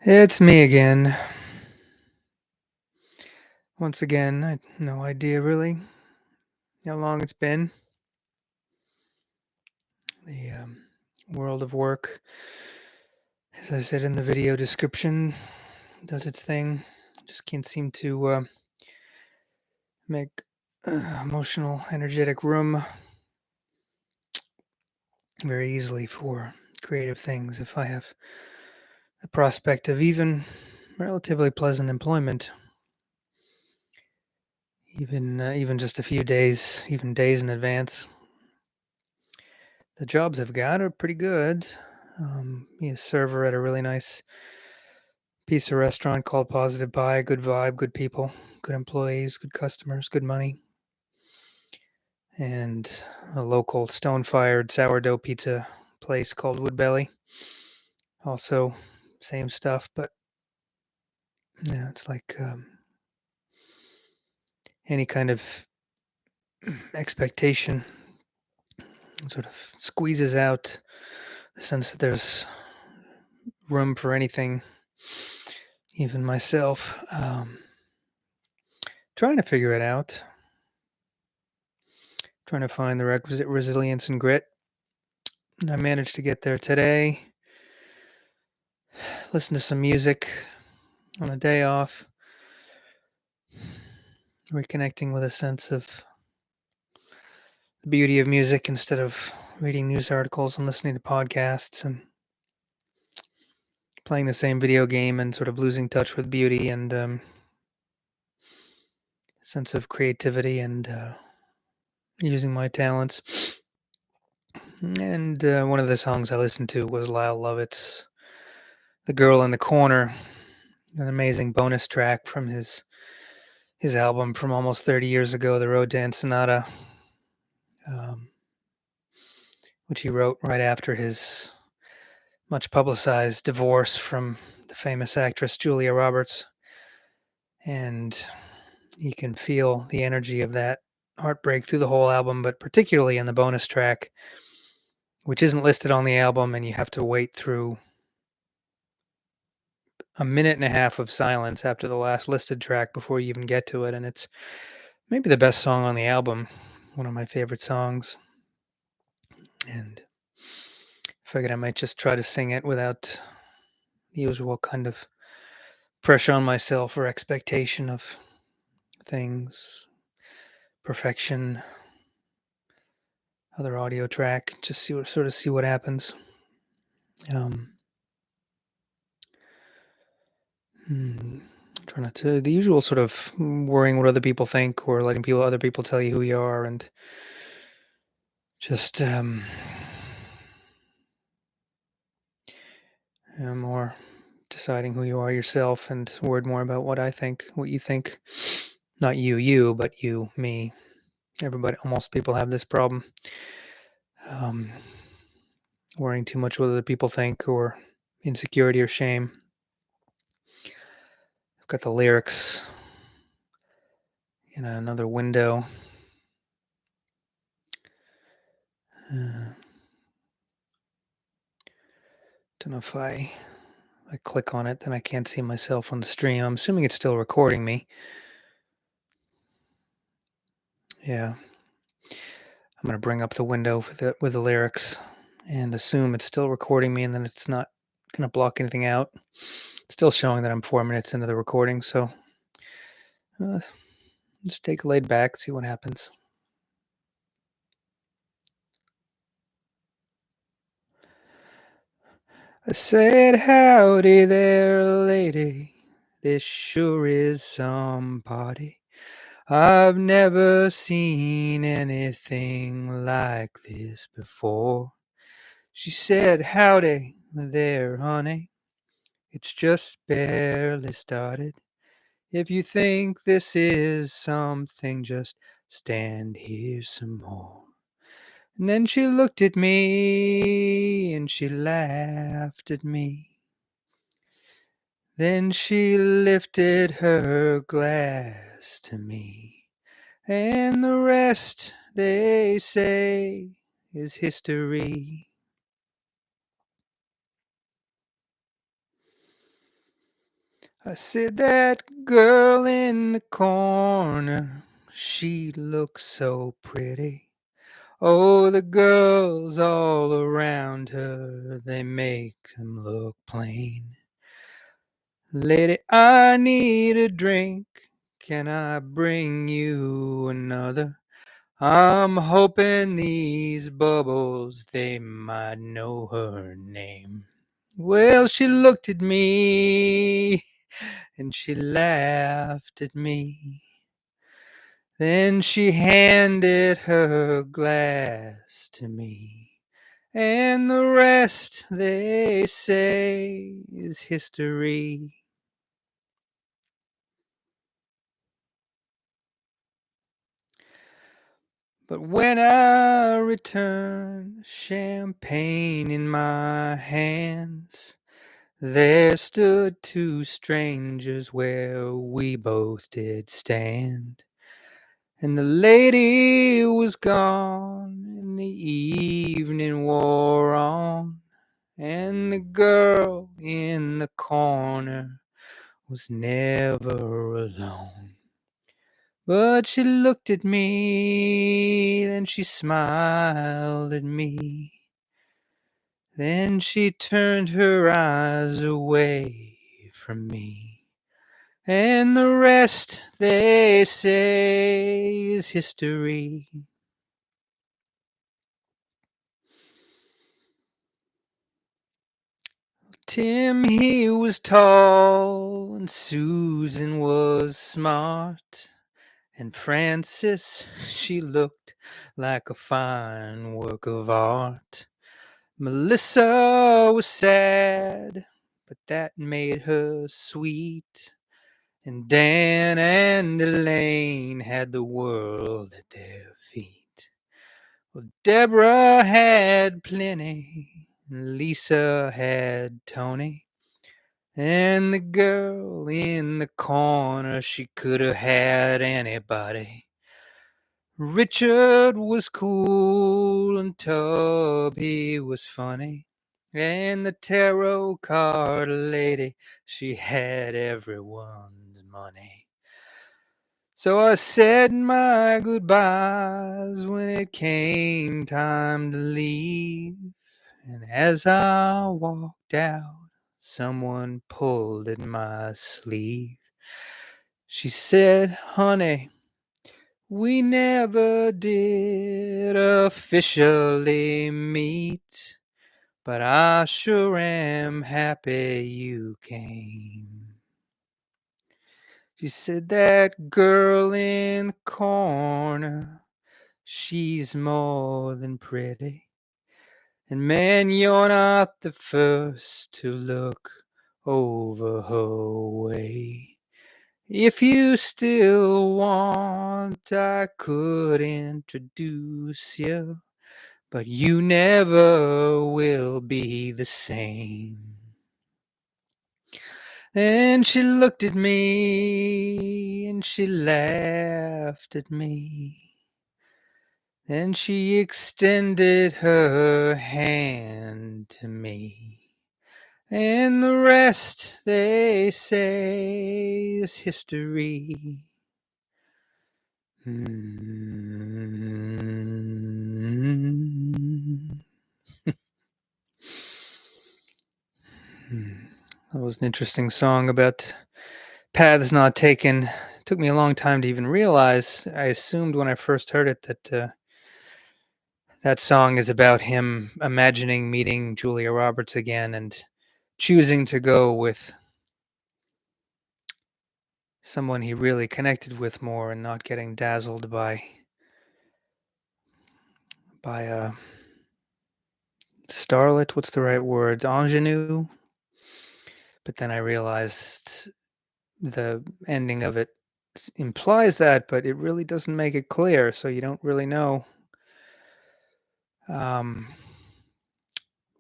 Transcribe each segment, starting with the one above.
It's me again. Once again, I had no idea really how long it's been. The world of work, as I said in the video description, does its thing. Just can't seem to make emotional, energetic room very easily for creative things. If I have the prospect of even relatively pleasant employment, even just a few days, even days in advance, the jobs I've got are pretty good. Be a server at a really nice pizza restaurant called Positive Pie. Good vibe, good people, good employees, good customers, good money, and a local stone-fired sourdough pizza place called Woodbelly. Also, same stuff, but yeah, it's like any kind of expectation sort of squeezes out the sense that there's room for anything, even myself. Trying to figure it out, trying to find the requisite resilience and grit. And I managed to get there today. Listen to some music on a day off, reconnecting with a sense of the beauty of music instead of reading news articles and listening to podcasts and playing the same video game and sort of losing touch with beauty and sense of creativity and using my talents. And one of the songs I listened to was Lyle Lovett's "The Girl in the Corner," an amazing bonus track from his album from almost 30 years ago, "The Road to Ensenada," um, which he wrote right after his much publicized divorce from the famous actress Julia Roberts. And you can feel the energy of that heartbreak through the whole album, but particularly in the bonus track, which isn't listed on the album, and you have to wait through a minute and a half of silence after the last listed track before you even get to it. And it's maybe the best song on the album, one of my favorite songs. And figured I might just try to sing it without the usual kind of pressure on myself or expectation of things, perfection, other audio track. Just see what happens. Um, hmm, Try not to the usual sort of worrying what other people think or letting other people tell you who you are, and just more deciding who you are yourself and worried more about what you think. Not you, but you, me. Everybody, almost people have this problem. Um, Worrying too much what other people think or insecurity or shame. I've got the lyrics in another window. Uh, don't know if I click on it, then I can't see myself on the stream. I'm assuming it's still recording me. Yeah, I'm gonna bring up the window with the lyrics and assume it's still recording me, and then it's not gonna block anything out. It's still showing that I'm 4 minutes into the recording, so uh, just take a laid back, see what happens. I said, "Howdy there, lady. This sure is some party. I've never seen anything like this before." She said, "Howdy there, honey. It's just barely started. If you think this is something, just stand here some more." And then she looked at me and she laughed at me. Then she lifted her glass to me. And the rest, they say, is history. I said that girl in the corner, she looks so pretty. Oh, the girls all around her, they make them look plain. Lady, I need a drink. Can I bring you another? I'm hoping these bubbles, they might know her name. Well, she looked at me and she laughed at me. Then she handed her glass to me. And the rest, they say, is history. But when I returned, champagne in my hands, there stood two strangers where we both did stand. And the lady was gone, and the evening wore on, and the girl in the corner was never alone. But she looked at me, then she smiled at me. Then she turned her eyes away from me. And the rest, they say, is history. Tim, he was tall, and Susan was smart. And Frances, she looked like a fine work of art. Melissa was sad, but that made her sweet. And Dan and Elaine had the world at their feet. Well, Deborah had plenty, and Lisa had Tony. And the girl in the corner, she could have had anybody. Richard was cool and Tub, he was funny. And the tarot card lady, she had everyone's money. So I said my goodbyes when it came time to leave. And as I walked out, someone pulled at my sleeve. She said, honey, we never did officially meet, but I sure am happy you came. She said that girl in the corner, she's more than pretty. And man, you're not the first to look over her way. If you still want, I could introduce you, but you never will be the same. And she looked at me and she laughed at me. Then she extended her hand to me. And the rest, they say, is history. That was an interesting song about paths not taken. It took me a long time to even realize. I assumed when I first heard it that that song is about him imagining meeting Julia Roberts again and choosing to go with someone he really connected with more and not getting dazzled by a starlet. What's the right word? Ingenue. But then I realized the ending of it implies that, but it really doesn't make it clear. So you don't really know um,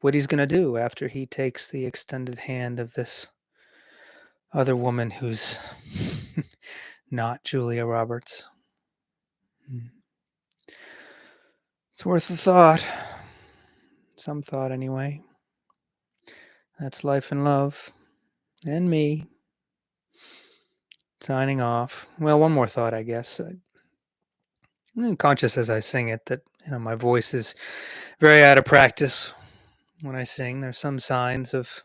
what he's going to do after he takes the extended hand of this other woman who's not Julia Roberts. It's worth a thought. Some thought, anyway. That's life and love. And me. Signing off. Well, one more thought, I guess. I'm conscious as I sing it that my voice is very out of practice when I sing. There's some signs of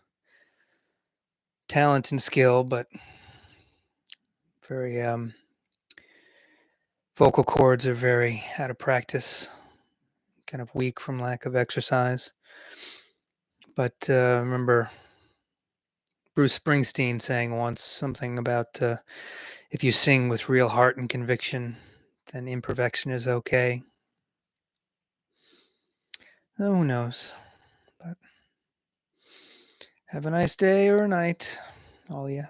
talent and skill, but very vocal cords are very out of practice, kind of weak from lack of exercise. But I remember Bruce Springsteen saying once something about if you sing with real heart and conviction, then imperfection is okay. Oh, who knows? But have a nice day or night, all of you.